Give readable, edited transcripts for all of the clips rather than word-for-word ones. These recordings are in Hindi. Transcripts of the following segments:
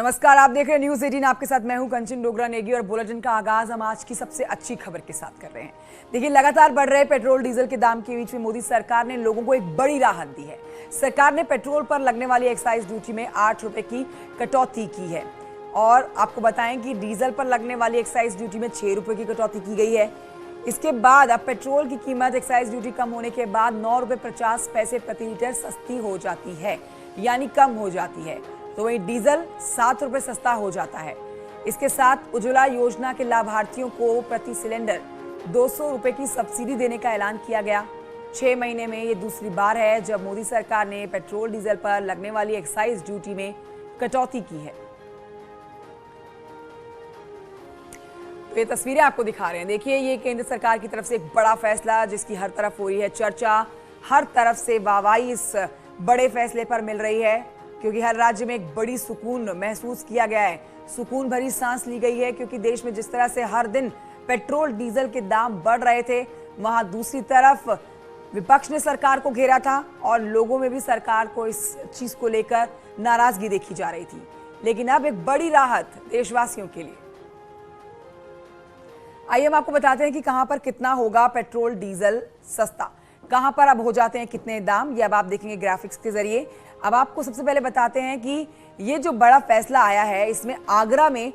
नमस्कार, आप देख रहे हैं न्यूज 18। आपके साथ मैं हूं कंचन डोगरा नेगी और बुलेटिन का आगाज हम आज की सबसे अच्छी खबर के साथ कर रहे हैं। देखिए, लगातार बढ़ रहे पेट्रोल डीजल के दाम के बीच में मोदी सरकार ने लोगों को एक बड़ी राहत दी है। सरकार ने पेट्रोल पर लगने वाली एक्साइज ड्यूटी में 8 रुपए की कटौती की है और आपको बताएं कि डीजल पर लगने वाली एक्साइज ड्यूटी में 6 रुपए की कटौती की गई है। इसके बाद अब पेट्रोल की कीमत एक्साइज ड्यूटी कम होने के बाद 9 रुपए 50 पैसे प्रति लीटर सस्ती हो जाती है, यानी कम हो जाती है। तो वहीं डीजल 7 रुपए सस्ता हो जाता है। इसके साथ उज्ज्वला योजना के लाभार्थियों को प्रति सिलेंडर 200 रुपए की सब्सिडी देने का ऐलान किया गया। 6 महीने में ये दूसरी बार है जब मोदी सरकार ने पेट्रोल डीजल पर लगने वाली एक्साइज ड्यूटी में कटौती की है। तो ये तस्वीरें आपको दिखा रहे हैं। देखिए, ये केंद्र सरकार की तरफ से एक बड़ा फैसला जिसकी हर तरफ हो रही है चर्चा, हर तरफ से वाहवाही इस बड़े फैसले पर मिल रही है क्योंकि हर राज्य में एक बड़ी सुकून महसूस किया गया है, सुकून भरी सांस ली गई है क्योंकि देश में जिस तरह से हर दिन पेट्रोल डीजल के दाम बढ़ रहे थे, वहां दूसरी तरफ विपक्ष ने सरकार को घेरा था और लोगों में भी सरकार को इस चीज को लेकर नाराजगी देखी जा रही थी। लेकिन अब एक बड़ी राहत देशवासियों के लिए। आइए हम आपको बताते हैं कि कहां पर कितना होगा पेट्रोल डीजल सस्ता, कहां पर अब हो जाते हैं कितने दाम, ये अब आप देखेंगे ग्राफिक्स के जरिए। अब आपको सबसे पहले बताते हैं कि ये जो बड़ा फैसला आया है, इसमें आगरा में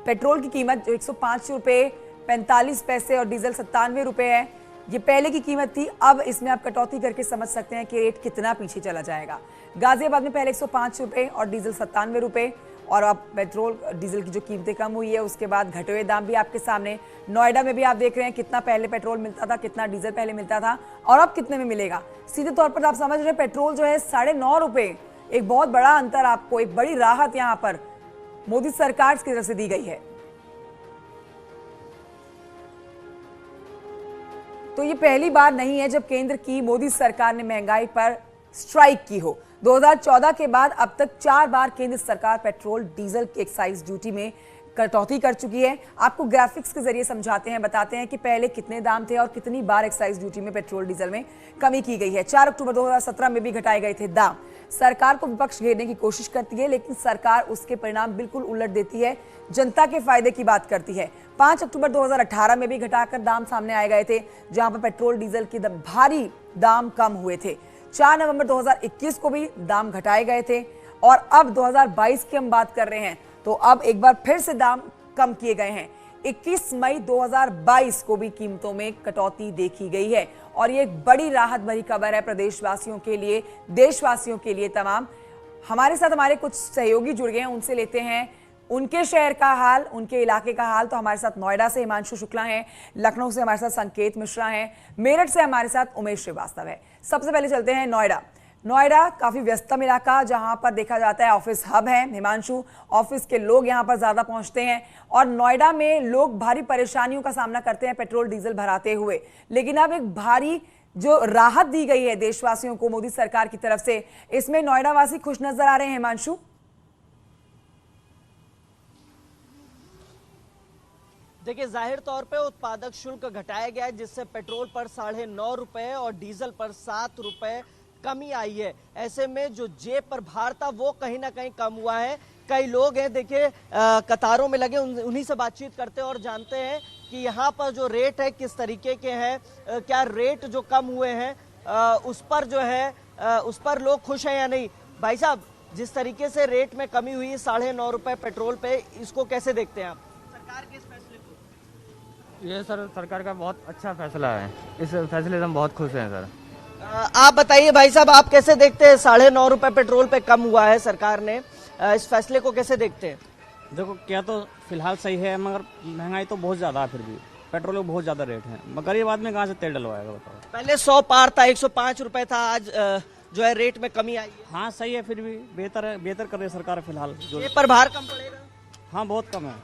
पेट्रोल की कीमत जो 105 रुपए 45 पैसे और डीजल 97 रुपए है, ये पहले की कीमत थी। अब इसमें आप कटौती करके समझ सकते हैं कि रेट कितना पीछे चला जाएगा। गाजियाबाद में पहले 105 रुपए और डीजल 97 रुपए और अब पेट्रोल डीजल की जो कीमतें कम हुई है उसके बाद घटे हुए दाम भी आपके सामने। नोएडा में भी आप देख रहे हैं कितना पहले पेट्रोल मिलता था, कितना डीजल पहले मिलता था और अब कितने में मिलेगा। सीधे तौर पर आप समझ रहे हैं पेट्रोल जो है 9.5 रुपए, एक बहुत बड़ा अंतर, आपको एक बड़ी राहत यहां पर मोदी सरकार की तरफ से दी गई है। तो ये पहली बार नहीं है जब केंद्र की मोदी सरकार ने महंगाई पर स्ट्राइक की हो। 2014 के बाद अब तक 4 बार केंद्र सरकार पेट्रोल डीजल की एक्साइज ड्यूटी में कटौती कर चुकी है। आपको ग्राफिक्स के जरिए समझाते हैं, बताते हैं कि पहले कितने दाम थे और कितनी बार एक्साइज ड्यूटी में पेट्रोल डीजल में कमी की गई है। 4 अक्टूबर 2017 में भी घटाए गए थे दाम। सरकार को विपक्ष घेरने की कोशिश करती है लेकिन सरकार उसके परिणाम बिल्कुल उलट देती है, जनता के फायदे की बात करती है। 5 अक्टूबर 2018 में भी घटाकर दाम सामने आए गए थे जहां पर पेट्रोल डीजल के भारी दाम कम हुए थे। 4 नवंबर 2021 को भी दाम घटाए गए थे और अब 2022 की हम बात कर रहे हैं तो अब एक बार फिर से दाम कम किए गए हैं। 21 मई 2022 को भी कीमतों में कटौती देखी गई है और ये एक बड़ी राहत भरी खबर है प्रदेशवासियों के लिए, देशवासियों के लिए तमाम। हमारे साथ हमारे कुछ सहयोगी जुड़ गए हैं, उनसे लेते हैं उनके शहर का हाल, उनके इलाके का हाल। तो हमारे साथ नोएडा से हिमांशु शुक्ला हैं, लखनऊ से हमारे साथ संकेत मिश्रा हैं, मेरठ से हमारे साथ उमेश श्रीवास्तव है। सबसे पहले चलते हैं नोएडा। नोएडा काफी व्यस्तम इलाका जहां पर देखा जाता है ऑफिस हब है। हिमांशु, ऑफिस के लोग यहां पर ज्यादा पहुंचते हैं और नोएडा में लोग भारी परेशानियों का सामना करते हैं पेट्रोल डीजल भराते हुए। लेकिन अब एक भारी जो राहत दी गई है देशवासियों को मोदी सरकार की तरफ से, इसमें नोएडा वासी खुश नजर आ रहे हैं। हिमांशु, देखिए, जाहिर तौर पे उत्पादक शुल्क घटाया गया है जिससे पेट्रोल पर 9.5 रुपए और डीजल पर 7 रुपए कमी आई है। ऐसे में जो जेब पर भार था वो कहीं ना कहीं कम हुआ है। कई लोग हैं, देखिए कतारों में लगे, उन्हीं से बातचीत करते हैं और जानते हैं कि यहाँ पर जो रेट है किस तरीके के हैं, क्या रेट जो कम हुए हैं उस पर जो है उस पर लोग खुश हैं या नहीं। भाई साहब, जिस तरीके से रेट में कमी हुई 9.5 रुपए पेट्रोल पे, इसको कैसे देखते हैं आप, सरकार के इस फैसले को? ये सर सरकार का बहुत अच्छा फैसला है, इस फैसले से हम बहुत खुश हैं सर। आप बताइए भाई साहब, आप कैसे देखते हैं 9.5 रुपए पेट्रोल पे कम हुआ है सरकार ने, इस फैसले को कैसे देखते हैं? देखो, क्या तो फिलहाल सही है मगर महंगाई तो बहुत ज्यादा है, फिर भी पेट्रोल के बहुत ज्यादा रेट है, मगर गरीब आदमी कहाँ से तेल डलवाएगा बताओ। पहले 100 पार था, 105 रुपए था, आज जो है रेट में कमी आई है। हाँ सही है, फिर भी बेहतर है, बेहतर कर रही है सरकार फिलहाल। जो जेब पर भार कम पड़ेगा? हाँ बहुत कम है।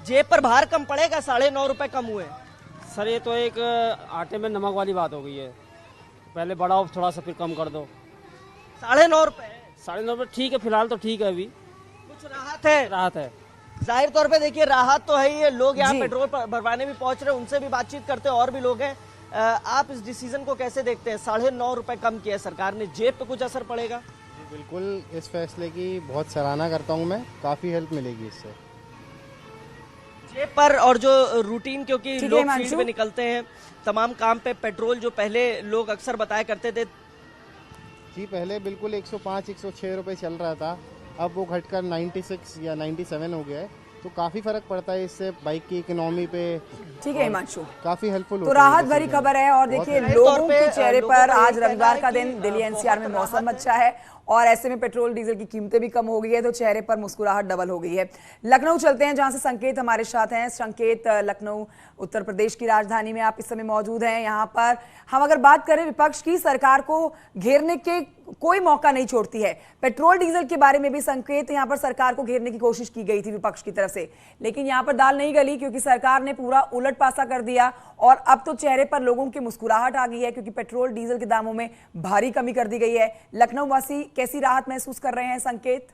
जेब पर भार कम पड़ेगा, 9.5 रुपए कम हुए। सर ये तो एक आटे में नमक वाली बात हो गई है, पहले बढ़ाओ थोड़ा सा फिर कम कर दो। 9.5 रुपए 9.5 रुपये ठीक है, फिलहाल तो ठीक है, अभी कुछ राहत है। राहत है, जाहिर तौर पे देखिए राहत तो है ही है। लोग यहाँ पेट्रोल भरवाने भी पहुंच रहे हैं, उनसे भी बातचीत करते हैं, और भी लोग हैं। आप इस डिसीजन को कैसे देखते हैं? 9.5 रुपए कम किया सरकार ने, जेब पे कुछ असर पड़ेगा? बिल्कुल, इस फैसले की बहुत सराहना करता हूँ मैं, काफ़ी हेल्प मिलेगी इससे। जेब पर और जो रूटीन, क्योंकि ठीक है, लोग हिमांशु। फील्ड में निकलते हैं तमाम काम पे, पेट्रोल जो पहले लोग अक्सर बताया करते थे जी, पहले बिल्कुल 105-106 रुपये चल रहा था, अब वो घटकर 96 या 97 हो गया है, तो काफ़ी फ़र्क पड़ता है इससे बाइक की इकोनॉमी पे। ठीक है हिमांशु, काफ़ी हेल्पफुल तो होता है राहत ये भरी चीज़ें। खबर है। और देखिए जाहिर तौर लोगों पे, के चेहरे लोगों पर का यही आज कहना रविवार है का कि, दिन दिल्ली बहुत एनसीआर में मौसम राहत अच्छा है और ऐसे में पेट्रोल डीजल की कीमतें भी कम हो गई है, तो चेहरे पर मुस्कुराहट डबल हो गई है। लखनऊ चलते हैं जहां से संकेत हमारे साथ हैं। संकेत, लखनऊ उत्तर प्रदेश की राजधानी में आप इस समय मौजूद हैं। यहाँ पर हम अगर बात करें विपक्ष की, सरकार को घेरने के कोई मौका नहीं छोड़ती है। पेट्रोल डीजल के बारे में भी संकेत, यहाँ पर सरकार को घेरने की कोशिश की गई थी विपक्ष की तरफ से, लेकिन यहाँ पर दाल नहीं गली क्योंकि सरकार ने पूरा उलट पासा कर दिया और अब तो चेहरे पर लोगों की मुस्कुराहट आ गई है क्योंकि पेट्रोल डीजल के दामों में भारी कमी कर दी गई है। लखनऊ वासी कैसी राहत महसूस कर रहे हैं संकेत?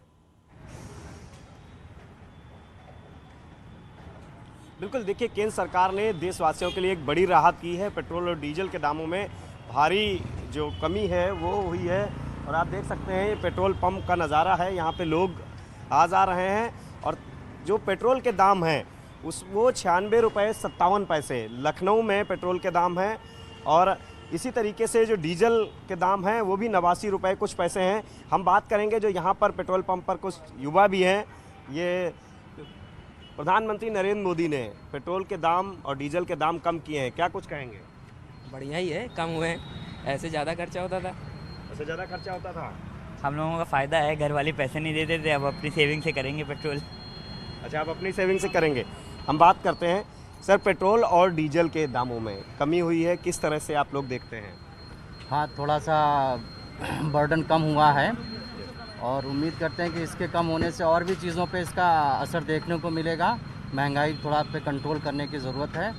बिल्कुल, देखिए केंद्र सरकार ने देशवासियों के लिए एक बड़ी राहत की है। पेट्रोल और डीजल के दामों में भारी जो कमी है वो हुई है और आप देख सकते हैं ये पेट्रोल पंप का नज़ारा है। यहाँ पे लोग आ जा रहे हैं और जो पेट्रोल के दाम हैं वो 96 रुपये 57 पैसे लखनऊ में पेट्रोल के दाम हैं और इसी तरीके से जो डीजल के दाम हैं वो भी 89 रुपये कुछ पैसे हैं। हम बात करेंगे जो यहाँ पर पेट्रोल पंप पर कुछ युवा भी हैं। ये प्रधानमंत्री नरेंद्र मोदी ने पेट्रोल के दाम और डीजल के दाम कम किए हैं, क्या कुछ कहेंगे? बढ़िया ही है, कम हुए हैं, ऐसे ज़्यादा खर्चा होता था। ऐसे ज़्यादा खर्चा होता था? हम लोगों का फ़ायदा है, घर वाले पैसे नहीं देते थे, अब अपनी सेविंग से करेंगे पेट्रोल। अच्छा, आप अपनी सेविंग से करेंगे। हम बात करते हैं सर, पेट्रोल और डीजल के दामों में कमी हुई है, किस तरह से आप लोग देखते हैं? हाँ, थोड़ा सा बर्डन कम हुआ है और उम्मीद करते हैं कि इसके कम होने से और भी चीज़ों पे इसका असर देखने को मिलेगा। महंगाई थोड़ा पे कंट्रोल करने की ज़रूरत है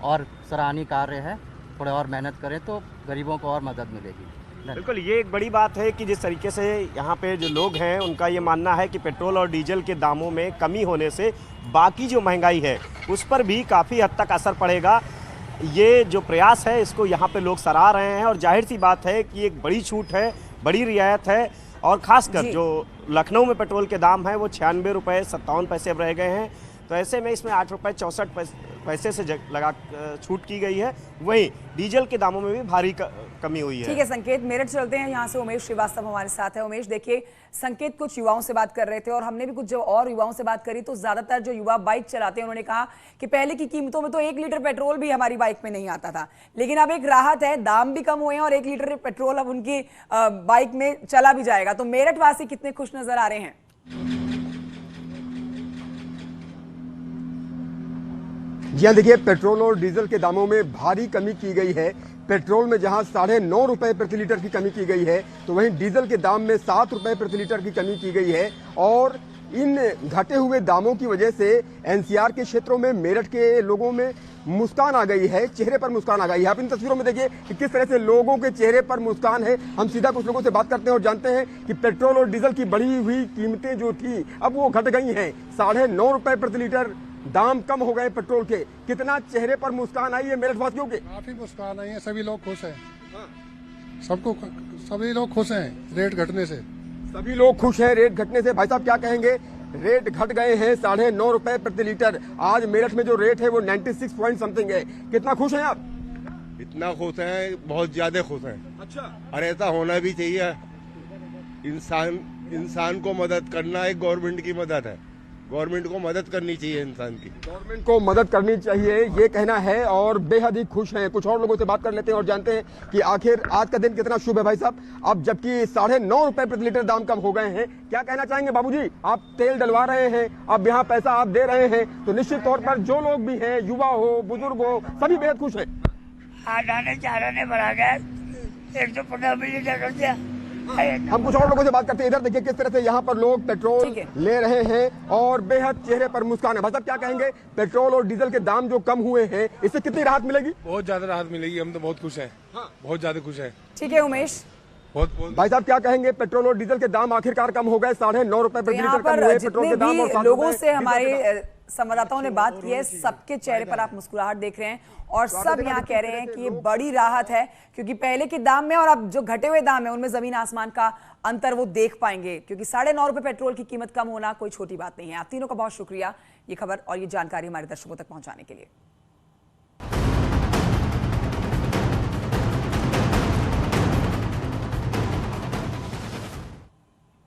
और सराहनीय कार्य है, थोड़ा और मेहनत करें तो गरीबों को और मदद मिलेगी। बिल्कुल, ये एक बड़ी बात है कि जिस तरीके से यहाँ पे जो लोग हैं उनका ये मानना है कि पेट्रोल और डीजल के दामों में कमी होने से बाकी जो महंगाई है उस पर भी काफ़ी हद तक असर पड़ेगा। ये जो प्रयास है इसको यहाँ पे लोग सराह रहे हैं और जाहिर सी बात है कि एक बड़ी छूट है, बड़ी रियायत है और ख़ासकर जो लखनऊ में पेट्रोल के दाम हैं वो 96 रुपये 57 पैसे अब रह गए हैं, तो ऐसे में इसमें 8 रुपये 64 पैसे से लगा छूट की गई है। वहीं डीजल के दामों में भी भारी कमी हुई है। ठीक है संकेत, मेरठ चलते हैं, यहाँ से उमेश श्रीवास्तव हमारे साथ है। उमेश, देखिए संकेत कुछ युवाओं से बात कर रहे थे और हमने भी कुछ जो और युवाओं से बात करी, तो ज्यादातर जो युवा बाइक चलाते हैं उन्होंने कहा कि पहले की कीमतों में तो 1 लीटर पेट्रोल भी हमारी बाइक में नहीं आता था, लेकिन अब एक राहत है, दाम भी कम हुए हैं और 1 लीटर पेट्रोल अब उनकी बाइक में चला भी जाएगा। तो मेरठ वासी कितने खुश नजर आ रहे हैं? जी हाँ, देखिए पेट्रोल और डीजल के दामों में भारी कमी की गई है। पेट्रोल में जहां 9.5 रुपए प्रति लीटर की कमी की गई है, तो वहीं डीजल के दाम में 7 रुपए प्रति लीटर की कमी की गई है और इन घटे हुए दामों की वजह से एनसीआर के क्षेत्रों में मेरठ के लोगों में मुस्कान आ गई है, चेहरे पर मुस्कान आ गई है। आप इन तस्वीरों में देखिए कि किस तरह से लोगों के चेहरे पर मुस्कान है। हम सीधा कुछ लोगों से बात करते हैं और जानते हैं कि पेट्रोल और डीजल की बढ़ी हुई कीमतें जो थी अब वो घट गई हैं। 9.5 रुपए प्रति लीटर दाम कम हो गए पेट्रोल के। कितना चेहरे पर मुस्कान आई है मेरठ वासियों के? काफी मुस्कान आई है, सभी लोग खुश हैं। सभी लोग खुश हैं रेट घटने से। सभी लोग खुश हैं रेट घटने से। भाई साहब क्या कहेंगे? रेट घट गए हैं 9.5 रुपए प्रति लीटर। आज मेरठ में जो रेट है वो 96 पॉइंट समथिंग है। कितना खुश हैं आप? इतना खुश हैं, बहुत ज्यादा खुश हैं। अच्छा, और ऐसा होना भी चाहिए। इंसान को मदद करना एक गवर्नमेंट की मदद है। गवर्नमेंट को मदद करनी चाहिए, इंसान की गवर्नमेंट को मदद करनी चाहिए, ये कहना है और बेहद ही खुश हैं। कुछ और लोगों से बात कर लेते हैं और जानते हैं कि आखिर आज का दिन कितना शुभ है। भाई साहब, अब जबकि 9.5 रुपए प्रति लीटर दाम कम हो गए हैं, क्या कहना चाहेंगे? बाबूजी, आप तेल डलवा रहे हैं, अब यहाँ पैसा आप दे रहे हैं, तो निश्चित तौर पर जो लोग भी हैं, युवा हो बुजुर्ग हो, सभी बेहद खुश हैं। आने 4 आने बढ़ा गया, 115 मिलीलीटर कर दिया। हम कुछ और लोगों से बात करते हैं। इधर देखिए किस तरह से यहाँ पर लोग पेट्रोल ले रहे हैं और बेहद चेहरे पर मुस्कान है। भाई साहब क्या कहेंगे? पेट्रोल और डीजल के दाम जो कम हुए हैं, इससे कितनी राहत मिलेगी? बहुत ज्यादा राहत मिलेगी, हम तो बहुत खुश हैं। बहुत ज्यादा खुश हैं। ठीक है उमेश, बहुत। भाई साहब क्या कहेंगे? पेट्रोल और डीजल के दाम आखिरकार कम हो गए, 9.5 रुपए प्रति लीटर कम हुए। पेट्रोल के दाम और 7 लोगों से हमारे संवाददाताओं ने बात की है, सबके चेहरे पर आप मुस्कुराहट देख रहे हैं और सब यहाँ कह रहे हैं कि ये बड़ी राहत है, क्योंकि पहले के दाम में और अब जो घटे हुए दाम है उनमें जमीन आसमान का अंतर वो देख पाएंगे, क्योंकि 9.5 रुपए पेट्रोल की कीमत कम होना कोई छोटी बात नहीं है। आप तीनों का बहुत शुक्रिया ये खबर और ये जानकारी हमारे दर्शकों तक पहुंचाने के लिए।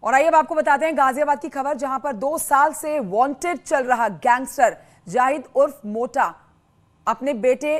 और आइए अब आपको बताते हैं गाजियाबाद की खबर, जहां पर 2 साल से वांटेड चल रहा गैंगस्टर जाहिद उर्फ मोटा अपने बेटे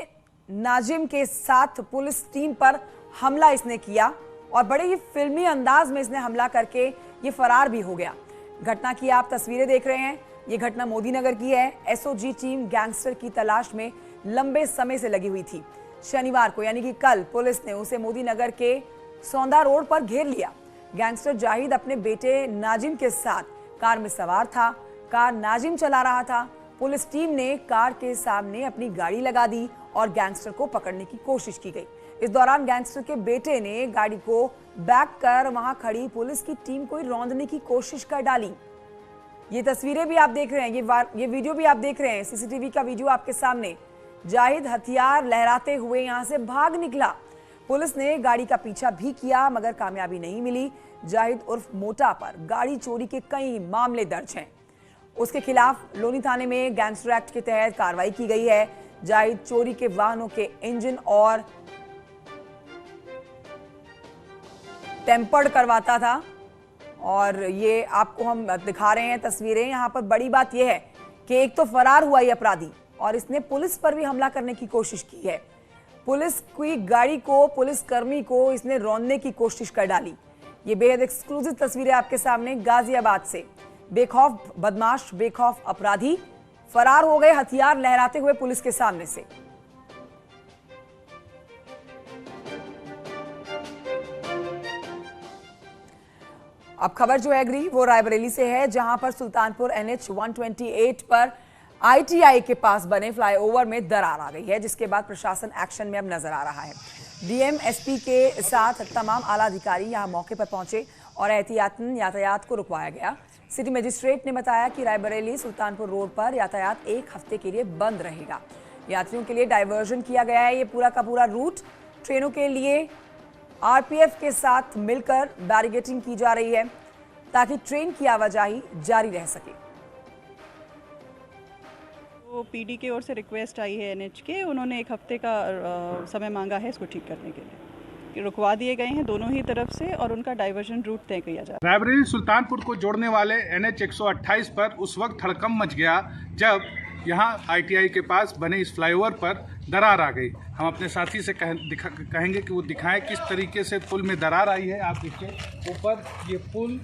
नाजिम के साथ पुलिस टीम पर हमला इसने किया और बड़े ही फिल्मी अंदाज में इसने हमला करके ये फरार भी हो गया। घटना की आप तस्वीरें देख रहे हैं, ये घटना मोदी नगर की है। एसओजी टीम गैंगस्टर की तलाश में लंबे समय से लगी हुई थी। शनिवार को यानी कि कल पुलिस ने उसे मोदी नगर के सौंदा रोड पर घेर लिया। गैंगस्टर जाहिद अपने बेटे नाजिम के साथ कार में सवार था। कार नाजिम चला रहा था। पुलिस टीम ने कार के सामने अपनी गाड़ी लगा दी और गैंगस्टर को पकड़ने की कोशिश की गई। इस दौरान गैंगस्टर के बेटे ने गाड़ी को बैक कर वहां खड़ी पुलिस की टीम को रौंदने की कोशिश कर डाली। ये तस्वीरें भी आप देख रहे हैं, ये वीडियो भी आप देख रहे हैं, सीसीटीवी का वीडियो आपके सामने। जाहिद हथियार लहराते हुए यहां से भाग निकला। पुलिस ने गाड़ी का पीछा भी किया मगर कामयाबी नहीं मिली। जाहिद उर्फ मोटा पर गाड़ी चोरी के कई मामले दर्ज हैं। उसके खिलाफ लोनी थाने में गैंगस्टर एक्ट के तहत कार्रवाई की गई है। जाहिद चोरी के वाहनों के इंजन और टेम्पर्ड करवाता था और ये आपको हम दिखा रहे हैं तस्वीरें। यहां पर बड़ी बात यह है कि एक तो फरार हुआ ये अपराधी और इसने पुलिस पर भी हमला करने की कोशिश की है। पुलिस की गाड़ी को, पुलिस कर्मी को इसने रौंदने की कोशिश कर डाली। ये बेहद एक्सक्लूसिव तस्वीरें आपके सामने गाजियाबाद से। बेखौफ बदमाश, बेखौफ अपराधी फरार हो गए हथियार लहराते हुए पुलिस के सामने से। अब खबर जो है अगली वो रायबरेली से है, जहां पर सुल्तानपुर NH 128 पर ITI के पास बने फ्लाईओवर में दरार आ गई है, जिसके बाद प्रशासन एक्शन में अब नजर आ रहा है। डीएम SP के साथ तमाम आला अधिकारी यहां मौके पर पहुंचे और एहतियातन यातायात को रुकवाया गया। सिटी मजिस्ट्रेट ने बताया कि रायबरेली सुल्तानपुर रोड पर यातायात 1 हफ्ते के लिए बंद रहेगा। यात्रियों के लिए डायवर्जन किया गया है ये पूरा का पूरा रूट। ट्रेनों के लिए RPF के साथ मिलकर बैरिकेडिंग की जा रही है ताकि ट्रेन की आवाजाही जारी रह सके। तो PD की ओर से रिक्वेस्ट आई है NH के, उन्होंने 1 हफ्ते का समय मांगा है इसको ठीक करने के लिए। रुकवा दिए गए हैं दोनों ही तरफ से और उनका डाइवर्जन रूट तय किया जा रहा है। रायबरेली सुल्तानपुर को जोड़ने वाले NH 128 पर उस वक्त हड़कंप मच गया जब यहाँ ITI के पास बने इस फ्लाईओवर पर दरार आ गई। हम अपने साथी से कहेंगे कि वो दिखाएं किस तरीके से पुल में दरार आई है। आप देखिए ऊपर ये पुल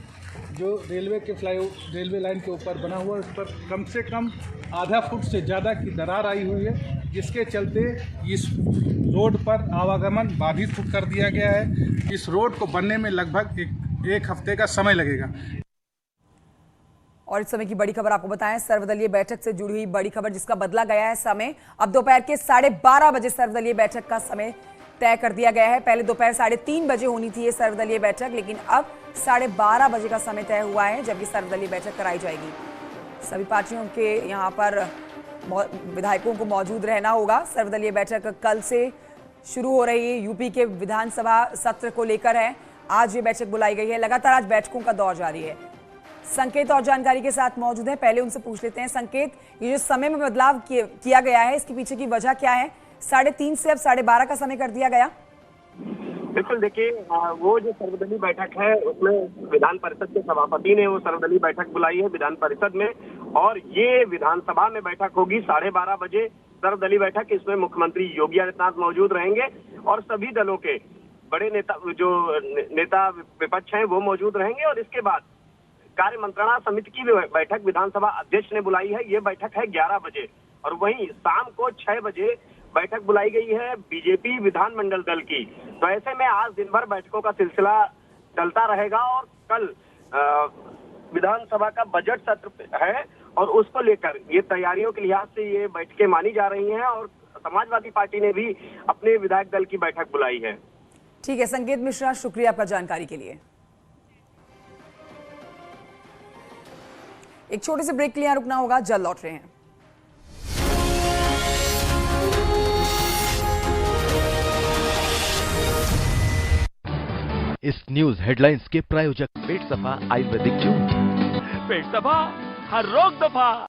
जो रेलवे लाइन के ऊपर बना हुआ है, उस पर कम से कम आधा फुट से ज़्यादा की दरार आई हुई है, जिसके चलते इस रोड पर आवागमन बाधित कर दिया गया है। इस रोड को बनने में लगभग एक हफ्ते का समय लगेगा। और इस समय की बड़ी खबर आपको बताएं, सर्वदलीय बैठक से जुड़ी हुई बड़ी खबर जिसका बदला गया है समय। अब दोपहर के 12:30 बजे सर्वदलीय बैठक का समय तय कर दिया गया है। पहले दोपहर 3:30 बजे होनी थी ये सर्वदलीय बैठक, लेकिन अब 12:30 बजे का समय तय हुआ है जब ये सर्वदलीय बैठक कराई जाएगी। सभी पार्टियों के यहाँ पर विधायकों को मौजूद रहना होगा। सर्वदलीय बैठक कल से शुरू हो रही है, यूपी के विधानसभा सत्र को लेकर है। आज ये बैठक बुलाई गई है। लगातार आज बैठकों का दौर जारी है। संकेत और जानकारी के साथ मौजूद है, पहले उनसे पूछ लेते हैं। संकेत, ये जो समय में बदलाव किया गया है, इसके पीछे की वजह क्या है? 3:30 से अब 12:30 का समय कर दिया गया। बिल्कुल, देखिए वो जो सर्वदलीय बैठक है उसमें विधान परिषद के सभापति ने वो सर्वदलीय बैठक बुलाई है विधान परिषद में, और ये विधानसभा में बैठक होगी 12:30 बजे सर्वदलीय बैठक। इसमें मुख्यमंत्री योगी आदित्यनाथ मौजूद रहेंगे और सभी दलों के बड़े नेता विपक्ष हैं वो मौजूद रहेंगे। और इसके बाद कार्य मंत्रणा समिति की बैठक विधानसभा अध्यक्ष ने बुलाई है। ये बैठक है 11 बजे और वहीं शाम को 6 बजे बैठक बुलाई गई है बीजेपी विधानमंडल दल की। तो ऐसे में आज दिन भर बैठकों का सिलसिला चलता रहेगा और कल विधानसभा का बजट सत्र है और उसको लेकर ये तैयारियों के लिहाज से ये बैठकें मानी जा रही हैं और समाजवादी पार्टी ने भी अपने विधायक दल की बैठक बुलाई है। ठीक है संकेत मिश्रा, शुक्रिया आपका जानकारी के लिए। एक छोटे से ब्रेक के लिए रुकना होगा, जल्द लौट रहे हैं। न्यूज हेडलाइंस के प्रायोजक पेट सफा आयुर्वेदिक जूस। पेट सफा, हर रोग दफा।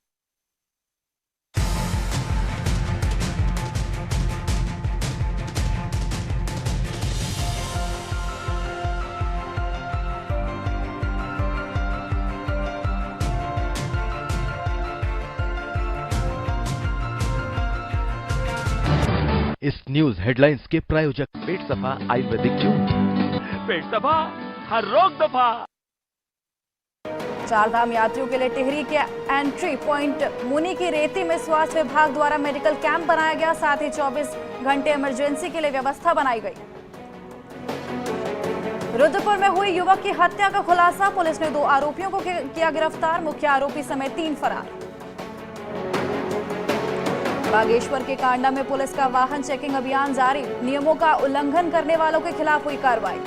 इस न्यूज हेडलाइंस के प्रायोजक पेट सफा आयुर्वेदिक जूस। पेट सफा, हर रोग दफा। चारधाम यात्रियों के लिए टिहरी के एंट्री पॉइंट मुनि की रेती में स्वास्थ्य विभाग द्वारा मेडिकल कैंप बनाया गया। साथ ही 24 घंटे इमरजेंसी के लिए व्यवस्था बनाई गई। रुद्रपुर में हुई युवक की हत्या का खुलासा, पुलिस ने 2 आरोपियों को किया गिरफ्तार। मुख्य आरोपी समेत 3 फरार। बागेश्वर के कांडा में पुलिस का वाहन चेकिंग अभियान जारी, नियमों का उल्लंघन करने वालों के खिलाफ हुई कार्रवाई।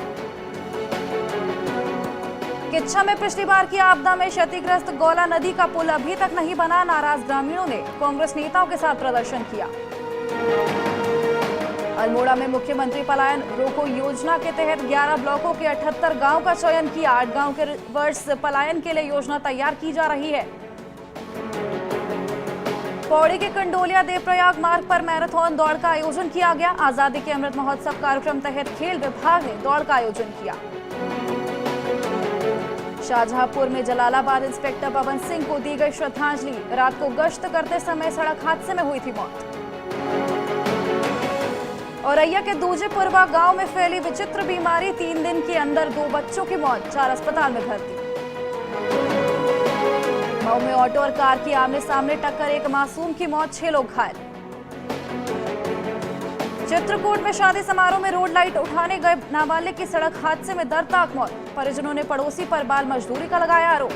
किच्छा में पिछली बार की आपदा में क्षतिग्रस्त गौला नदी का पुल अभी तक नहीं बना, नाराज ग्रामीणों ने कांग्रेस नेताओं के साथ प्रदर्शन किया। अल्मोड़ा में मुख्यमंत्री पलायन रोको योजना के तहत 11 ब्लॉकों के 78 गांव का चयन किया। 8 गांव के रिवर्स पलायन के लिए योजना तैयार की जा रही है। पौड़ी के कंडोलिया देवप्रयाग मार्ग पर मैराथन दौड़ का आयोजन किया गया। आजादी के अमृत महोत्सव कार्यक्रम तहत खेल विभाग ने दौड़ का आयोजन किया। शाहजहांपुर में जलालाबाद इंस्पेक्टर पवन सिंह को दी गई श्रद्धांजलि, रात को गश्त करते समय सड़क हादसे में हुई थी मौत। औरैया के दूजेपुरवा गांव में फैली विचित्र बीमारी, 3 दिन के अंदर 2 बच्चों की मौत, 4 अस्पताल में भर्ती। मऊ में ऑटो और कार की आमने सामने टक्कर, 1 मासूम की मौत, 6 लोग घायल। चित्रकूट में शादी समारोह में रोड लाइट उठाने गए नाबालिग की सड़क हादसे में दर्दनाक मौत, परिजनों ने पड़ोसी पर बाल मजदूरी का लगाया आरोप।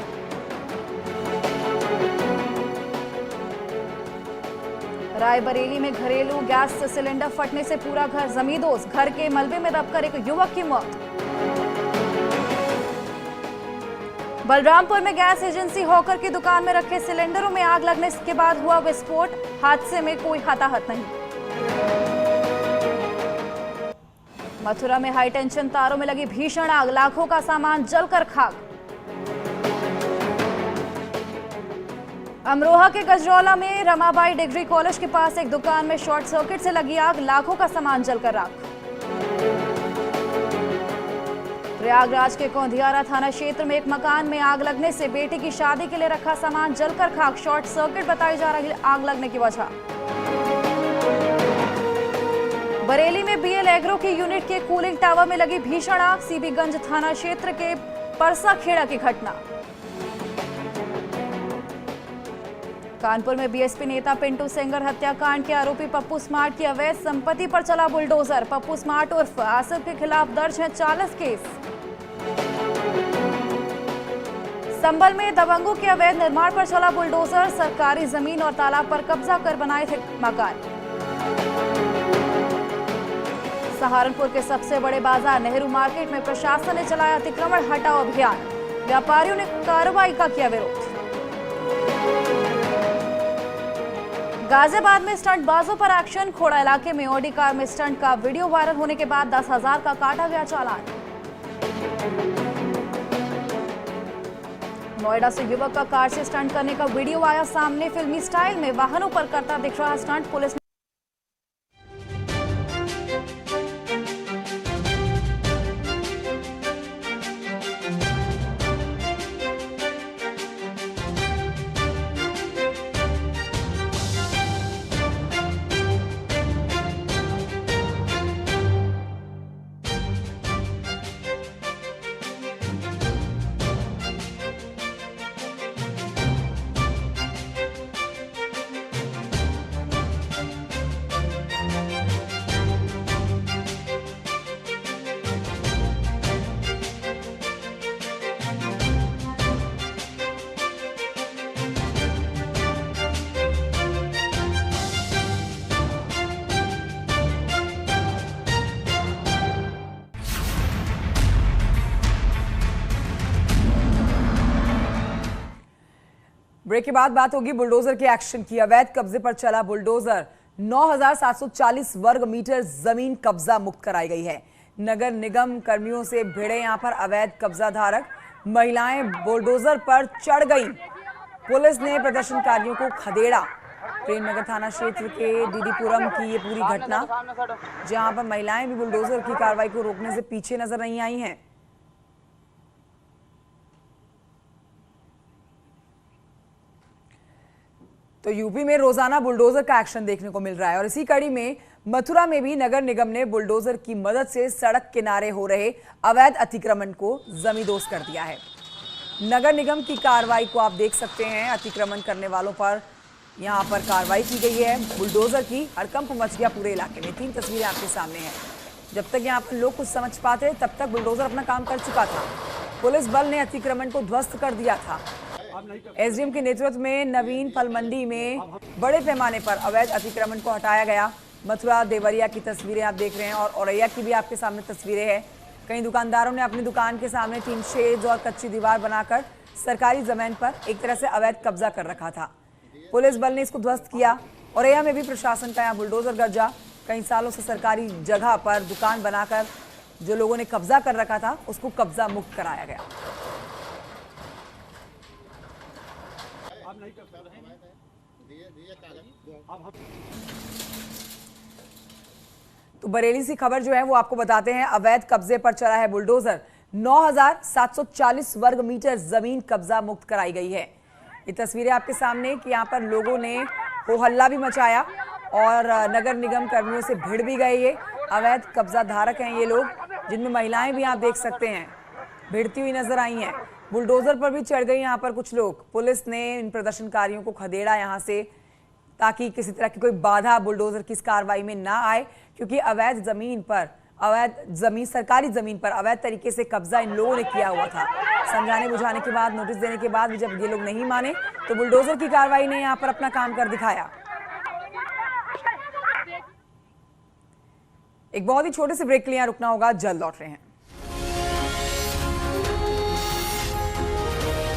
रायबरेली में घरेलू गैस सिलेंडर फटने से पूरा घर जमींदोज, घर के मलबे में दबकर एक युवक की मौत। बलरामपुर में गैस एजेंसी हॉकर की दुकान में रखे सिलेंडरों में आग लगने के बाद हुआ विस्फोट, हादसे में कोई हताहत नहीं। मथुरा में हाई टेंशन तारों में लगी भीषण आग, लाखों का सामान जलकर खाक। अमरोहा के गजरौला में रमाबाई डिग्री कॉलेज के पास एक दुकान में शॉर्ट सर्किट से लगी आग, लाखों का सामान जलकर राख। प्रयागराज के कोंधियारा थाना क्षेत्र में एक मकान में आग लगने से बेटी की शादी के लिए रखा सामान जलकर खाक, शॉर्ट सर्किट बताई जा रही आग लगने की वजह। बरेली में बीएल एग्रो की यूनिट के कूलिंग टावर में लगी भीषण आग, सीबीगंज थाना क्षेत्र के परसा खेड़ा की घटना। कानपुर में बीएसपी नेता पिंटू सेंगर हत्याकांड के आरोपी पप्पू स्मार्ट की अवैध संपत्ति पर चला बुलडोजर, पप्पू स्मार्ट उर्फ आसिफ के खिलाफ दर्ज है 40 केस। संभल में दबंगों के अवैध निर्माण पर चला बुलडोजर, सरकारी जमीन और तालाब पर कब्जा कर बनाए थे मकान। सहारनपुर के सबसे बड़े बाजार नेहरू मार्केट में प्रशासन ने चलाया अतिक्रमण हटाओ अभियान, व्यापारियों ने कार्रवाई का किया विरोध। गाजियाबाद में स्टंटबाजों पर एक्शन, खोड़ा इलाके में ऑडी कार में स्टंट का वीडियो वायरल होने के बाद 10,000 का काटा गया चालान। नोएडा से युवक का कार से स्टंट करने का वीडियो आया सामने, फिल्मी स्टाइल में वाहनों पर करता दिख रहा स्टंट, पुलिस ब्रेक के बाद बात होगी बुलडोजर के एक्शन की। अवैध कब्जे पर चला बुलडोजर, 9,740 वर्ग मीटर जमीन कब्जा मुक्त कराई गई है। नगर निगम कर्मियों से भिड़े यहां पर अवैध कब्जा धारक। महिलाएं बुलडोजर पर चढ़ गईं। पुलिस ने प्रदर्शनकारियों को खदेड़ा। प्रेमनगर थाना क्षेत्र के डीडीपुरम की ये पूरी घटना, जहां पर महिलाएं भी बुलडोजर की कार्रवाई को रोकने से पीछे नजर नहीं आई हैं। तो यूपी में रोजाना बुलडोजर का एक्शन देखने को मिल रहा है और इसी कड़ी में मथुरा में भी नगर निगम ने बुलडोजर की मदद से सड़क किनारे हो रहे अवैध अतिक्रमण को जमींदोज कर दिया है। नगर निगम की कार्रवाई को आप देख सकते हैं। अतिक्रमण करने वालों पर यहां पर कार्रवाई की गई है। बुलडोजर की हड़कंप मच गया पूरे इलाके में। 3 तस्वीरें आपके सामने हैं। जब तक यहां पर लोग कुछ समझ पाते तब तक बुलडोजर अपना काम कर चुका था। पुलिस बल ने अतिक्रमण को ध्वस्त कर दिया था। एसडीएम के नेतृत्व में नवीन फल मंडी में बड़े पैमाने पर अवैध अतिक्रमण को हटाया गया। मथुरा देवरिया की तस्वीरें आप देख रहे हैं और औरैया की भी आपके सामने तस्वीरें हैं। कई दुकानदारों ने अपनी दुकान के सामने टीन शेड और कच्ची दीवार बनाकर सरकारी जमीन पर एक तरह से अवैध कब्जा कर रखा था। पुलिस बल ने इसको ध्वस्त किया। औरैया में भी प्रशासन का यहाँ बुलडोजर गरजा। कई सालों से सरकारी जगह पर दुकान बनाकर जो लोगों ने कब्जा कर रखा था उसको कब्जा मुक्त कराया गया। तो बरेली से खबर जो है वो आपको बताते हैं। अवैध कब्जे पर चला है बुलडोजर। 9,740 वर्ग मीटर जमीन कब्जा मुक्त कराई गई है। ये तस्वीरें आपके सामने कि यहाँ पर लोगों ने हो हल्ला भी मचाया और नगर निगम कर्मियों से भिड़ भी गए। ये अवैध कब्जा धारक हैं ये लोग, जिनमें महिलाएं भी आप देख सकते हैं भिड़ती हुई नजर आई हैं। बुलडोजर पर भी चढ़ गई यहाँ पर कुछ लोग। पुलिस ने इन प्रदर्शनकारियों को खदेड़ा यहाँ से, ताकि किसी तरह की कोई बाधा बुलडोजर की इस कार्रवाई में ना आए, क्योंकि अवैध जमीन सरकारी जमीन पर अवैध तरीके से कब्जा इन लोगों ने किया हुआ था। समझाने बुझाने के बाद, नोटिस देने के बाद भी जब ये लोग नहीं माने तो बुलडोजर की कार्रवाई ने यहाँ पर अपना काम कर दिखाया। एक बहुत ही छोटे से ब्रेक के लिए यहाँ रुकना होगा, जल्द लौट रहे हैं।